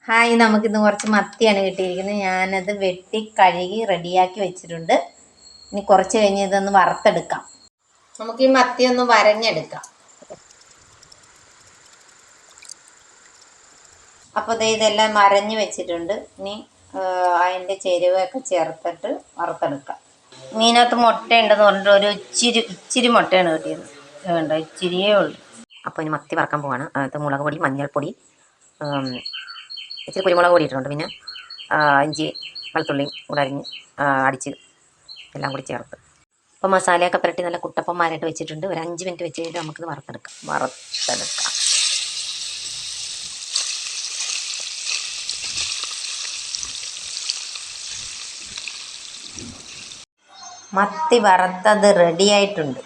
Hi, നമുക്കിന്ന് കുറച്ച് മത്തിയാണ് കിട്ടിയിരിക്കുന്നത്. ഞാനത് വെട്ടി കഴുകി റെഡിയാക്കി വെച്ചിട്ടുണ്ട്. ഇനി കുറച്ച് കഴിഞ്ഞ് ഇതൊന്ന് വറുത്തെടുക്കാം. നമുക്ക് ഈ മത്തി ഒന്ന് വരഞ്ഞെടുക്കാം. അപ്പോൾ ഇതെല്ലാം വരഞ്ഞ് വെച്ചിട്ടുണ്ട്. ഇനി അതിൻ്റെ ചേരുവയൊക്കെ ചേർത്തിട്ട് വറുത്തെടുക്കാം. മീനകത്ത് മുട്ടയുണ്ടെന്ന് പറഞ്ഞിട്ട് ഒരു ഇച്ചിരി മുട്ടയാണ് കിട്ടിയത്. വേണ്ട, ഇച്ചിരിയേ ഉള്ളൂ. അപ്പോൾ ഇനി മത്തി വറക്കാൻ പോവാണ്. അത് മുളക് പൊടി, മഞ്ഞൾപ്പൊടി, ഇച്ചിരി കുരുമുളക് പൊടി ഇട്ടിട്ടുണ്ട്. പിന്നെ ഇഞ്ചി വെളുത്തുള്ളിയും കൂടെ അരിഞ്ഞ് അടിച്ച് എല്ലാം കൂടി ചേർത്ത് അപ്പോൾ മസാലയൊക്കെ പുരട്ടി നല്ല കുട്ടപ്പന്മാരായിട്ട് വെച്ചിട്ടുണ്ട്. ഒരു 5 മിനിറ്റ് വെച്ച് കഴിഞ്ഞിട്ട് നമുക്കിത് വറുത്തെടുക്കാം. മത്തി വറുത്തത് റെഡിയായിട്ടുണ്ട്.